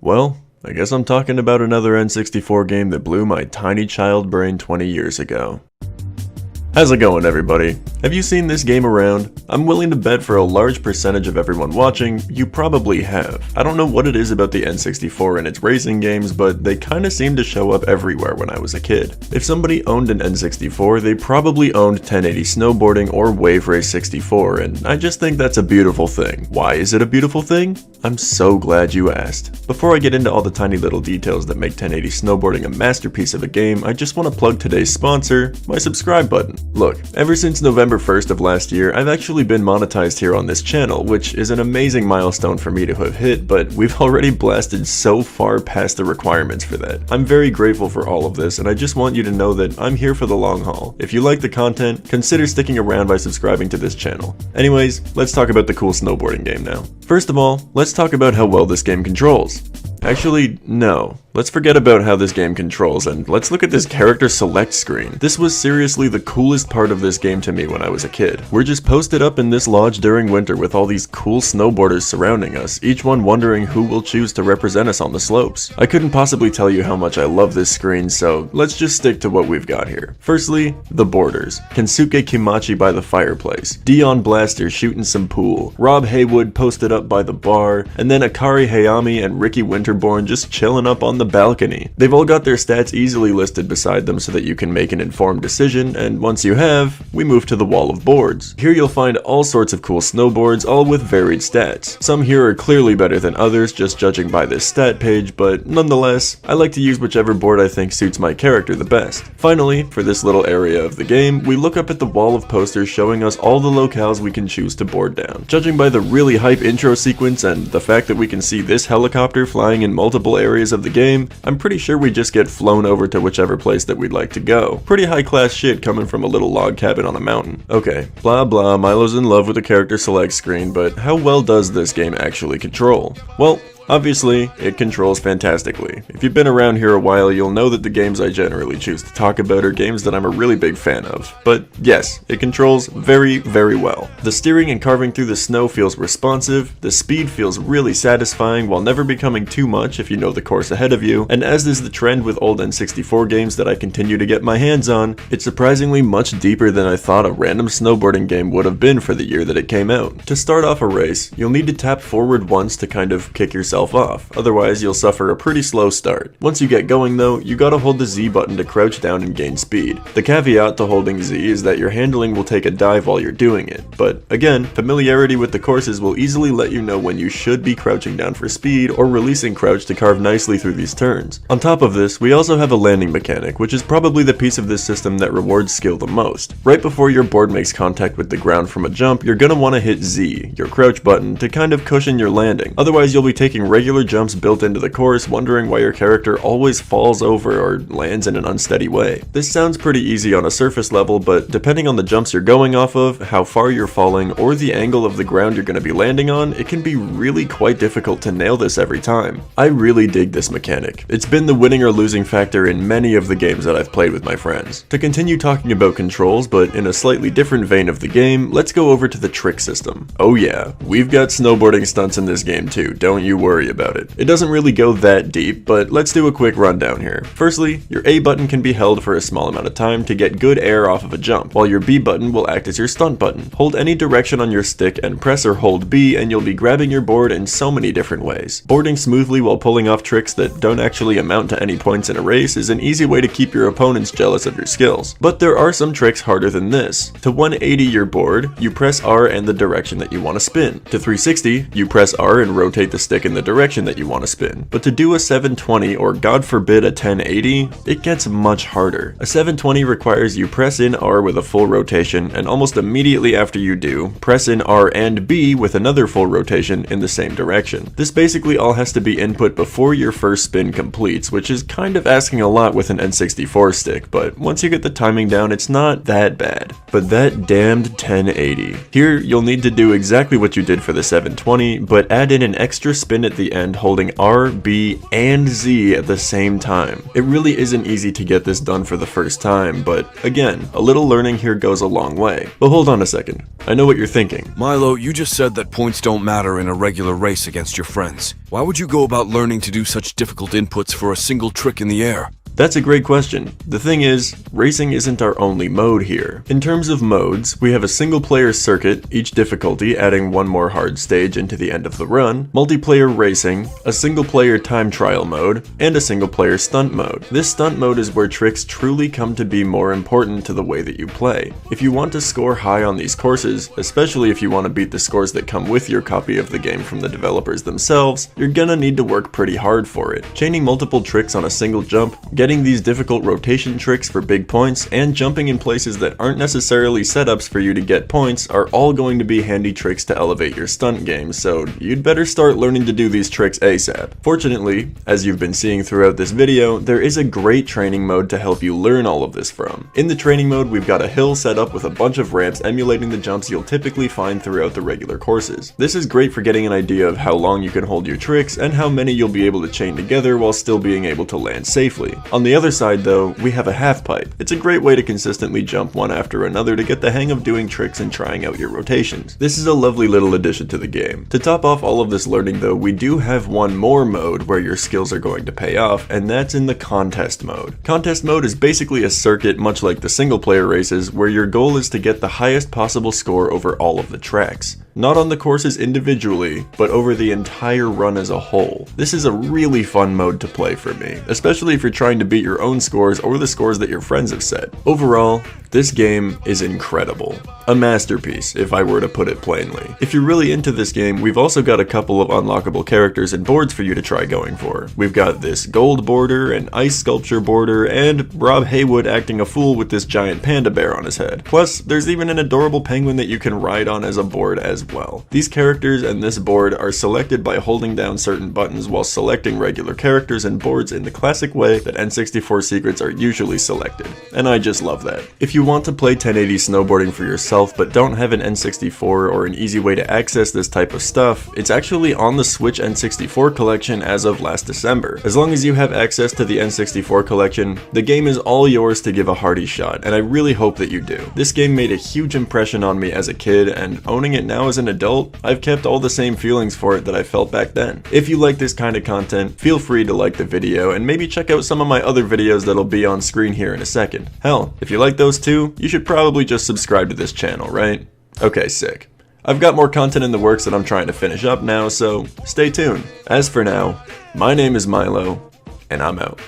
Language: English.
Well, I guess I'm talking about another N64 game that blew my tiny child brain 20 years ago. How's it going, everybody? Have you seen this game around? I'm willing to bet for a large percentage of everyone watching, you probably have. I don't know what it is about the N64 and its racing games, but they kinda seem to show up everywhere when I was a kid. If somebody owned an N64, they probably owned 1080 Snowboarding or Wave Race 64, and I just think that's a beautiful thing. Why is it a beautiful thing? I'm so glad you asked. Before I get into all the tiny little details that make 1080 Snowboarding a masterpiece of a game, I just want to plug today's sponsor, my subscribe button. Look, ever since November 1st of last year, I've actually been monetized here on this channel, which is an amazing milestone for me to have hit, but we've already blasted so far past the requirements for that. I'm very grateful for all of this, and I just want you to know that I'm here for the long haul. If you like the content, consider sticking around by subscribing to this channel. Anyways, let's talk about the cool snowboarding game now. First of all, let's talk about how well this game controls. Actually, no. Let's forget about how this game controls and let's look at this character select screen. This was seriously the coolest part of this game to me when I was a kid. We're just posted up in this lodge during winter with all these cool snowboarders surrounding us, each one wondering who will choose to represent us on the slopes. I couldn't possibly tell you how much I love this screen, so let's just stick to what we've got here. Firstly, the borders. Kensuke Kimachi by the fireplace, Dion Blaster shooting some pool, Rob Haywood posted up by the bar, and then Akari Hayami and Ricky Winterborn just chilling up on the balcony. They've all got their stats easily listed beside them so that you can make an informed decision, and once you have, we move to the wall of boards. Here you'll find all sorts of cool snowboards, all with varied stats. Some here are clearly better than others, just judging by this stat page, but nonetheless, I like to use whichever board I think suits my character the best. Finally, for this little area of the game, we look up at the wall of posters showing us all the locales we can choose to board down. Judging by the really hype intro sequence and the fact that we can see this helicopter flying in multiple areas of the game, I'm pretty sure we just get flown over to whichever place that we'd like to go. Pretty high class shit coming from a little log cabin on a mountain. Okay, blah blah, Milo's in love with the character select screen, but how well does this game actually control? Well, obviously, it controls fantastically. If you've been around here a while, you'll know that the games I generally choose to talk about are games that I'm a really big fan of. But yes, it controls very, very well. The steering and carving through the snow feels responsive, the speed feels really satisfying while never becoming too much if you know the course ahead of you, and as is the trend with old N64 games that I continue to get my hands on, it's surprisingly much deeper than I thought a random snowboarding game would have been for the year that it came out. To start off a race, you'll need to tap forward once to kind of kick yourself off, otherwise you'll suffer a pretty slow start. Once you get going though, you gotta hold the Z button to crouch down and gain speed. The caveat to holding Z is that your handling will take a dive while you're doing it, but again, familiarity with the courses will easily let you know when you should be crouching down for speed or releasing crouch to carve nicely through these turns. On top of this, we also have a landing mechanic, which is probably the piece of this system that rewards skill the most. Right before your board makes contact with the ground from a jump, you're gonna want to hit Z, your crouch button, to kind of cushion your landing. Otherwise you'll be taking regular jumps built into the course, wondering why your character always falls over or lands in an unsteady way. This sounds pretty easy on a surface level, but depending on the jumps you're going off of, how far you're falling, or the angle of the ground you're going to be landing on, it can be really quite difficult to nail this every time. I really dig this mechanic. It's been the winning or losing factor in many of the games that I've played with my friends. To continue talking about controls, but in a slightly different vein of the game, let's go over to the trick system. Oh yeah, we've got snowboarding stunts in this game too, don't you worry about it. It doesn't really go that deep, but let's do a quick rundown here. Firstly, your A button can be held for a small amount of time to get good air off of a jump, while your B button will act as your stunt button. Hold any direction on your stick and press or hold B and you'll be grabbing your board in so many different ways. Boarding smoothly while pulling off tricks that don't actually amount to any points in a race is an easy way to keep your opponents jealous of your skills. But there are some tricks harder than this. To 180 your board, you press R and the direction that you want to spin. To 360, you press R and rotate the stick in the direction that you want to spin. But to do a 720 or god forbid a 1080, it gets much harder. A 720 requires you press in R with a full rotation and almost immediately after you do, press in R and B with another full rotation in the same direction. This basically all has to be input before your first spin completes, which is kind of asking a lot with an N64 stick, but once you get the timing down, it's not that bad. But that damned 1080. Here, you'll need to do exactly what you did for the 720, but add in an extra spin at the end holding R, B, and Z at the same time. It really isn't easy to get this done for the first time, but again, a little learning here goes a long way. But hold on a second, I know what you're thinking. Myloe, you just said that points don't matter in a regular race against your friends. Why would you go about learning to do such difficult inputs for a single trick in the air? That's a great question. The thing is, racing isn't our only mode here. In terms of modes, we have a single player circuit, each difficulty adding one more hard stage into the end of the run, multiplayer racing, a single player time trial mode, and a single player stunt mode. This stunt mode is where tricks truly come to be more important to the way that you play. If you want to score high on these courses, especially if you want to beat the scores that come with your copy of the game from the developers themselves, you're gonna need to work pretty hard for it. Chaining multiple tricks on a single jump, getting these difficult rotation tricks for big points, and jumping in places that aren't necessarily setups for you to get points are all going to be handy tricks to elevate your stunt game, so you'd better start learning to do these tricks ASAP. Fortunately, as you've been seeing throughout this video, there is a great training mode to help you learn all of this from. In the training mode, we've got a hill set up with a bunch of ramps emulating the jumps you'll typically find throughout the regular courses. This is great for getting an idea of how long you can hold your tricks and how many you'll be able to chain together while still being able to land safely. On the other side though, we have a half pipe. It's a great way to consistently jump one after another to get the hang of doing tricks and trying out your rotations. This is a lovely little addition to the game. To top off all of this learning though, we do have one more mode where your skills are going to pay off, and that's in the contest mode. Contest mode is basically a circuit much like the single player races where your goal is to get the highest possible score over all of the tracks. Not on the courses individually, but over the entire run as a whole. This is a really fun mode to play for me, especially if you're trying to beat your own scores or the scores that your friends have set. Overall, this game is incredible. A masterpiece, if I were to put it plainly. If you're really into this game, we've also got a couple of unlockable characters and boards for you to try going for. We've got this gold border, an ice sculpture border, and Rob Haywood acting a fool with this giant panda bear on his head. Plus, there's even an adorable penguin that you can ride on as a board as well. These characters and this board are selected by holding down certain buttons while selecting regular characters and boards in the classic way that N64 secrets are usually selected. And I just love that. If you want to play 1080 snowboarding for yourself but don't have an N64 or an easy way to access this type of stuff, it's actually on the Switch N64 collection as of last December. As long as you have access to the N64 collection, the game is all yours to give a hearty shot, and I really hope that you do. This game made a huge impression on me as a kid, and owning it now as an adult, I've kept all the same feelings for it that I felt back then. If you like this kind of content, feel free to like the video and maybe check out some of my other videos that'll be on screen here in a second. Hell, if you like those too, you should probably just subscribe to this channel, right? Okay, sick. I've got more content in the works that I'm trying to finish up now, so stay tuned. As for now, my name is Myloe, and I'm out.